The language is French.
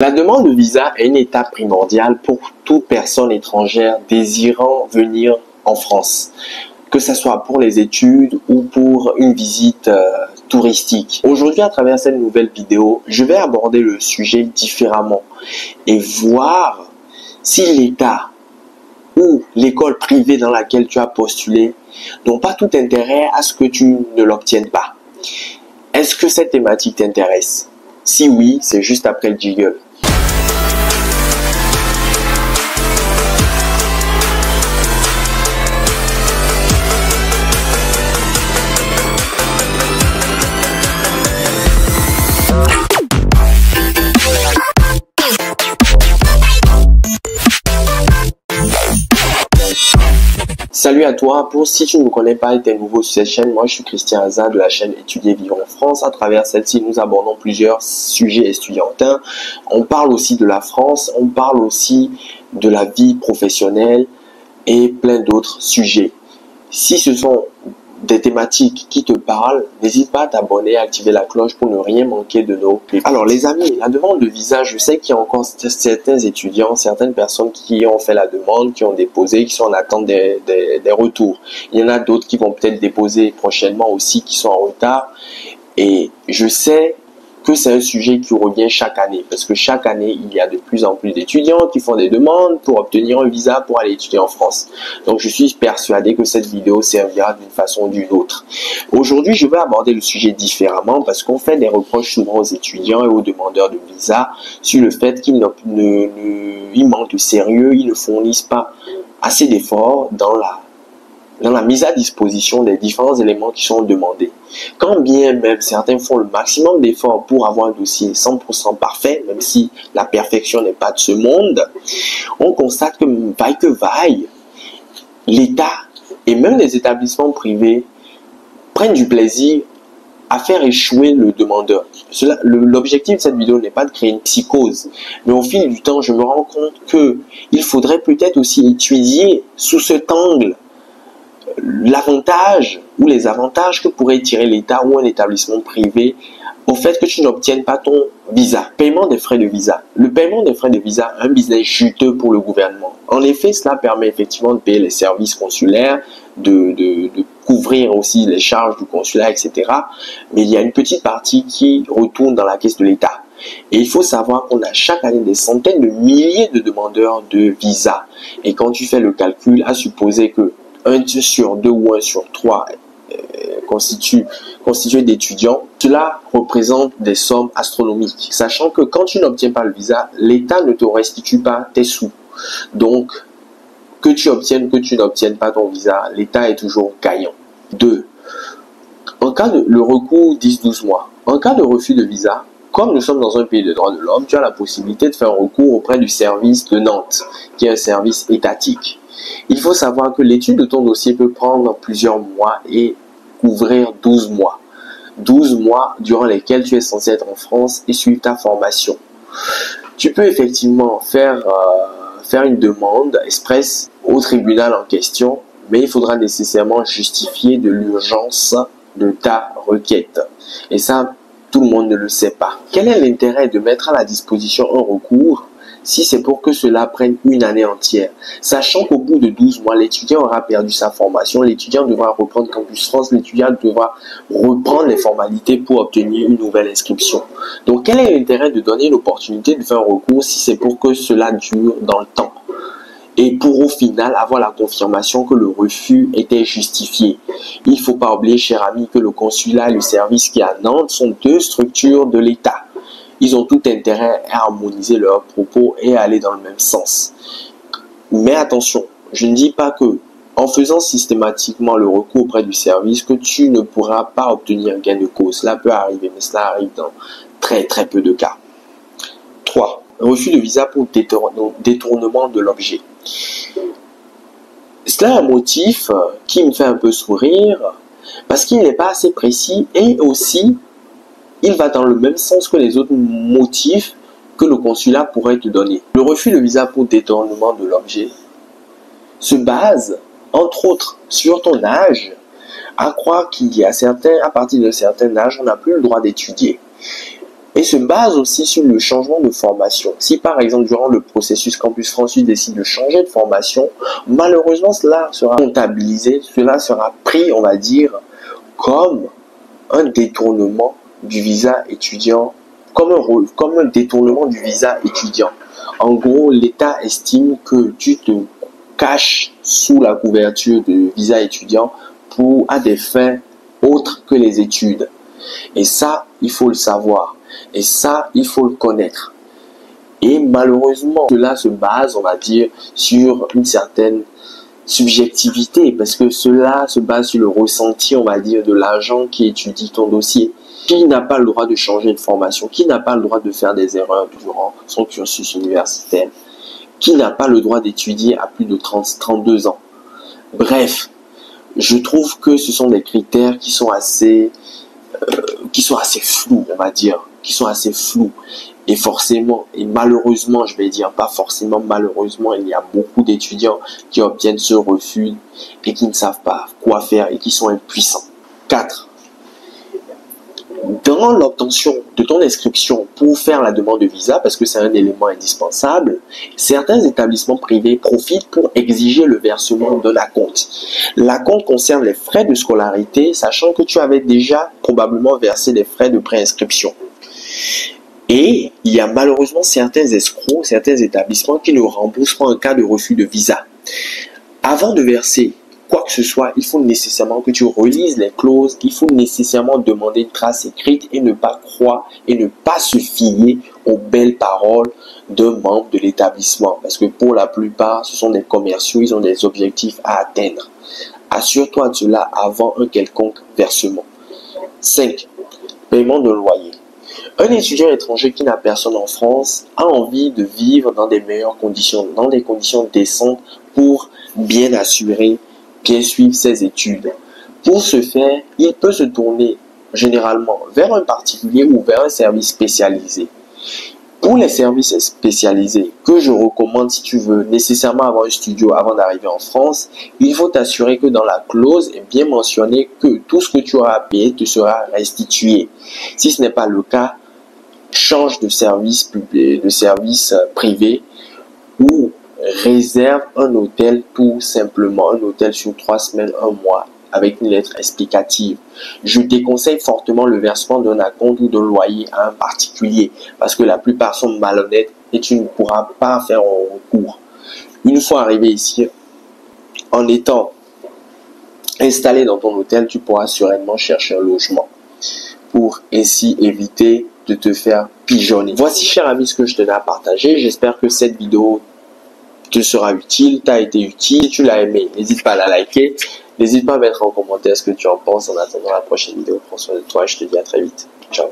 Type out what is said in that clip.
La demande de visa est une étape primordiale pour toute personne étrangère désirant venir en France, que ce soit pour les études ou pour une visite touristique. Aujourd'hui, à travers cette nouvelle vidéo, je vais aborder le sujet différemment et voir si l'État ou l'école privée dans laquelle tu as postulé n'ont pas tout intérêt à ce que tu ne l'obtiennes pas. Est-ce que cette thématique t'intéresse? Si oui, c'est juste après le jingle. Salut à toi, si tu ne me connais pas et tu es nouveau sur cette chaîne, moi je suis Christian Hazard de la chaîne Étudier Vivre en France. À travers celle-ci, nous abordons plusieurs sujets estudiantins. On parle aussi de la France, on parle aussi de la vie professionnelle et plein d'autres sujets. Si ce sont des thématiques qui te parlent, n'hésite pas à t'abonner et à activer la cloche pour ne rien manquer de nos clips. Alors les amis, la demande de visa, je sais qu'il y a encore certains étudiants, certaines personnes qui ont fait la demande, qui ont déposé, qui sont en attente des retours. Il y en a d'autres qui vont peut-être déposer prochainement aussi, qui sont en retard. Et je sais que c'est un sujet qui revient chaque année, parce que chaque année, il y a de plus en plus d'étudiants qui font des demandes pour obtenir un visa pour aller étudier en France. Donc, je suis persuadé que cette vidéo servira d'une façon ou d'une autre. Aujourd'hui, je vais aborder le sujet différemment parce qu'on fait des reproches souvent aux étudiants et aux demandeurs de visa sur le fait qu'ils manquent de sérieux, ils ne fournissent pas assez d'efforts dans la mise à disposition des différents éléments qui sont demandés. Quand bien même certains font le maximum d'efforts pour avoir un dossier 100% parfait, même si la perfection n'est pas de ce monde, on constate que vaille que vaille, l'État et même les établissements privés prennent du plaisir à faire échouer le demandeur. L'objectif de cette vidéo n'est pas de créer une psychose, mais au fil du temps, je me rends compte qu'il faudrait peut-être aussi étudier sous cet angle l'avantage ou les avantages que pourrait tirer l'État ou un établissement privé au fait que tu n'obtiennes pas ton visa. Paiement des frais de visa. Le paiement des frais de visa est un business juteux pour le gouvernement. En effet, cela permet effectivement de payer les services consulaires, de couvrir aussi les charges du consulat, etc. Mais il y a une petite partie qui retourne dans la caisse de l'État. Et il faut savoir qu'on a chaque année des centaines de milliers de demandeurs de visa. Et quand tu fais le calcul, à supposer que 1 sur 2 ou 1 sur 3 constitué d'étudiants, cela représente des sommes astronomiques. Sachant que quand tu n'obtiens pas le visa, l'État ne te restitue pas tes sous. Donc, que tu obtiennes, que tu n'obtiennes pas ton visa, l'État est toujours gagnant. 2. En cas de le recours 10-12 mois. En cas de refus de visa, comme nous sommes dans un pays de droits de l'homme, tu as la possibilité de faire un recours auprès du service de Nantes, qui est un service étatique. Il faut savoir que l'étude de ton dossier peut prendre plusieurs mois et couvrir 12 mois. 12 mois durant lesquels tu es censé être en France et suivre ta formation. Tu peux effectivement faire une demande express au tribunal en question, mais il faudra nécessairement justifier de l'urgence de ta requête. Et ça, tout le monde ne le sait pas. Quel est l'intérêt de mettre à la disposition un recours si c'est pour que cela prenne une année entière? Sachant qu'au bout de 12 mois, l'étudiant aura perdu sa formation, l'étudiant devra reprendre Campus France, l'étudiant devra reprendre les formalités pour obtenir une nouvelle inscription. Donc, quel est l'intérêt de donner l'opportunité de faire un recours si c'est pour que cela dure dans le temps? Et pour au final avoir la confirmation que le refus était justifié. Il ne faut pas oublier, cher ami, que le consulat et le service qui est à Nantes sont deux structures de l'État. Ils ont tout intérêt à harmoniser leurs propos et à aller dans le même sens. Mais attention, je ne dis pas que en faisant systématiquement le recours auprès du service, que tu ne pourras pas obtenir gain de cause. Cela peut arriver, mais cela arrive dans très très peu de cas. 3. Refus de visa pour détournement de l'objet. Cela est un motif qui me fait un peu sourire parce qu'il n'est pas assez précis et aussi il va dans le même sens que les autres motifs que le consulat pourrait te donner. Le refus de visa pour détournement de l'objet se base, entre autres, sur ton âge, à croire qu'il y a à partir d'un certain âge, on n'a plus le droit d'étudier. et se base aussi sur le changement de formation. Si par exemple, durant le processus Campus France, tu décides de changer de formation, malheureusement, cela sera comptabilisé, cela sera pris, on va dire, comme un détournement du visa étudiant, comme un détournement du visa étudiant. En gros, l'État estime que tu te caches sous la couverture de visa étudiant à des fins autres que les études. Et ça, il faut le savoir. Et ça, il faut le connaître. Et malheureusement, cela se base, on va dire, sur une certaine subjectivité, parce que cela se base sur le ressenti, on va dire, de l'agent qui étudie ton dossier. Qui n'a pas le droit de changer de formation? Qui n'a pas le droit de faire des erreurs durant son cursus universitaire? Qui n'a pas le droit d'étudier à plus de 32 ans? Bref, je trouve que ce sont des critères qui sont assez flous, on va dire, qui sont assez flous. Et forcément, et malheureusement, je vais dire pas forcément, malheureusement, il y a beaucoup d'étudiants qui obtiennent ce refus et qui ne savent pas quoi faire et qui sont impuissants. 4. Dans l'obtention de ton inscription pour faire la demande de visa, parce que c'est un élément indispensable, certains établissements privés profitent pour exiger le versement d'un acompte. L'acompte concerne les frais de scolarité, sachant que tu avais déjà probablement versé les frais de préinscription. Et il y a malheureusement certains escrocs, certains établissements qui ne remboursent pas en cas de refus de visa. Avant de verser quoi que ce soit, il faut nécessairement que tu relises les clauses, il faut nécessairement demander une trace écrite et ne pas croire et ne pas se fier aux belles paroles d'un membre de l'établissement. Parce que pour la plupart, ce sont des commerciaux, ils ont des objectifs à atteindre. Assure-toi de cela avant un quelconque versement. 5. Paiement de loyer. Un étudiant étranger qui n'a personne en France a envie de vivre dans des meilleures conditions, dans des conditions décentes pour bien assurer, bien suivre ses études. Pour ce faire, il peut se tourner généralement vers un particulier ou vers un service spécialisé. Pour les services spécialisés que je recommande si tu veux nécessairement avoir un studio avant d'arriver en France, il faut t'assurer que dans la clause est bien mentionné que tout ce que tu auras à payer te sera restitué. Si ce n'est pas le cas, change de service public, de service privé ou réserve un hôtel tout simplement, un hôtel sur 3 semaines, 1 mois avec une lettre explicative. Je déconseille fortement le versement d'un acompte ou d'un loyer à un particulier parce que la plupart sont malhonnêtes et tu ne pourras pas faire un recours. Une fois arrivé ici, en étant installé dans ton hôtel, tu pourras sereinement chercher un logement pour ainsi éviter de te faire pigeonner. Voici, cher ami, ce que je tenais à partager. J'espère que cette vidéo te sera utile, t'a été utile. Si tu l'as aimé, n'hésite pas à la liker. N'hésite pas à mettre en commentaire ce que tu en penses. En attendant la prochaine vidéo, prends soin de toi et je te dis à très vite. Ciao.